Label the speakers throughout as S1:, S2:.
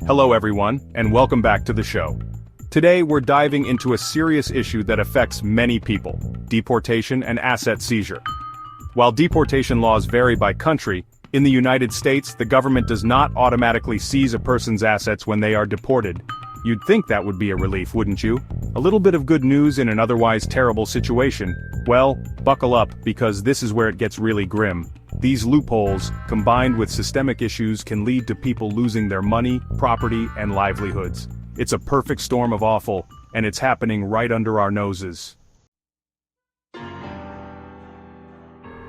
S1: Hello everyone, and welcome back to the show. Today we're diving into a serious issue that affects many people: deportation and asset seizure. While deportation laws vary by country, in the United States the government does not automatically seize a person's assets when they are deported. You'd think that would be a relief, wouldn't you? A little bit of good news in an otherwise terrible situation. Well, buckle up, because this is where it gets really grim. These loopholes, combined with systemic issues, can lead to people losing their money, property, and livelihoods. It's a perfect storm of awful, and it's happening right under our noses.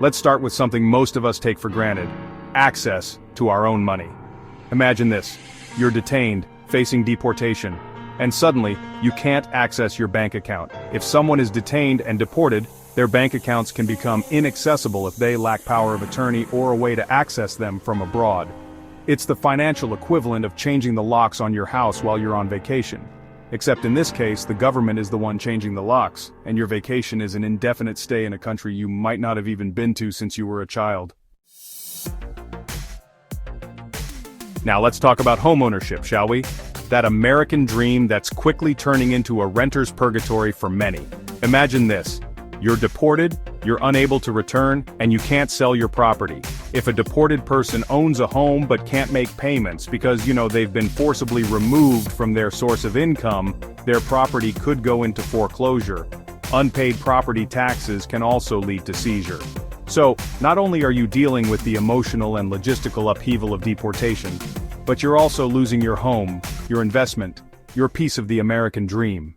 S1: Let's start with something most of us take for granted: access to our own money. Imagine this: you're detained, facing deportation, and suddenly, you can't access your bank account. If someone is detained and deported, their bank accounts can become inaccessible if they lack power of attorney or a way to access them from abroad. It's the financial equivalent of changing the locks on your house while you're on vacation. Except in this case, the government is the one changing the locks, and your vacation is an indefinite stay in a country you might not have even been to since you were a child. Now let's talk about homeownership, shall we? That American dream that's quickly turning into a renter's purgatory for many. Imagine this: you're deported, you're unable to return, and you can't sell your property. If a deported person owns a home but can't make payments because, they've been forcibly removed from their source of income, their property could go into foreclosure. Unpaid property taxes can also lead to seizure. So, not only are you dealing with the emotional and logistical upheaval of deportation, but you're also losing your home, your investment, your piece of the American dream.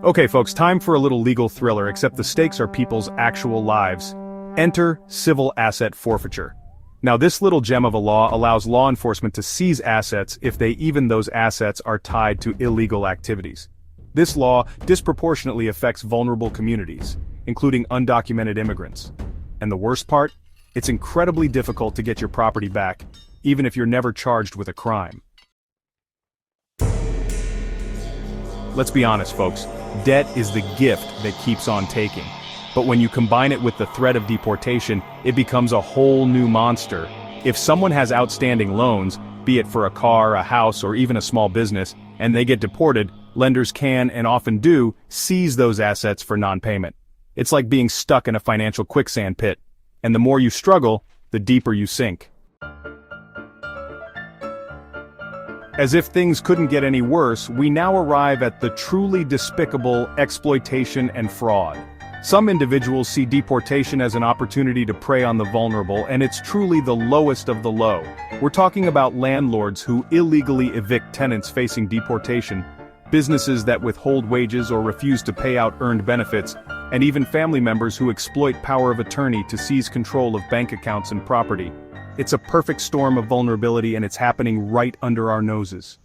S1: Okay folks, time for a little legal thriller, except the stakes are people's actual lives. Enter civil asset forfeiture. Now this little gem of a law allows law enforcement to seize assets if those assets are tied to illegal activities. This law disproportionately affects vulnerable communities, including undocumented immigrants. And the worst part? It's incredibly difficult to get your property back, even if you're never charged with a crime. Let's be honest, folks. Debt is the gift that keeps on taking. But when you combine it with the threat of deportation, it becomes a whole new monster. If someone has outstanding loans, be it for a car, a house, or even a small business, and they get deported, lenders can, and often do, seize those assets for non-payment. It's like being stuck in a financial quicksand pit. And the more you struggle, the deeper you sink. As if things couldn't get any worse, we now arrive at the truly despicable exploitation and fraud. Some individuals see deportation as an opportunity to prey on the vulnerable, and it's truly the lowest of the low. We're talking about landlords who illegally evict tenants facing deportation, businesses that withhold wages or refuse to pay out earned benefits, and even family members who exploit power of attorney to seize control of bank accounts and property. It's a perfect storm of vulnerability, and it's happening right under our noses.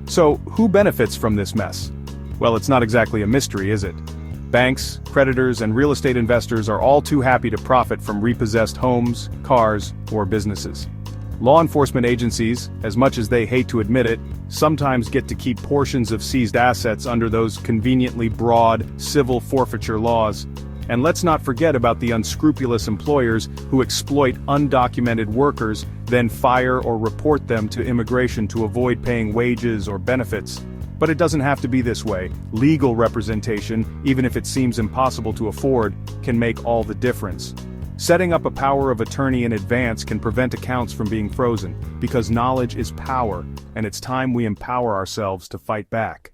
S1: So, who benefits from this mess? Well, it's not exactly a mystery, is it? Banks, creditors, and real estate investors are all too happy to profit from repossessed homes, cars, or businesses. Law enforcement agencies, as much as they hate to admit it, sometimes get to keep portions of seized assets under those conveniently broad civil forfeiture laws. And let's not forget about the unscrupulous employers who exploit undocumented workers, then fire or report them to immigration to avoid paying wages or benefits. But it doesn't have to be this way. Legal representation, even if it seems impossible to afford, can make all the difference. Setting up a power of attorney in advance can prevent accounts from being frozen, because knowledge is power, and it's time we empower ourselves to fight back.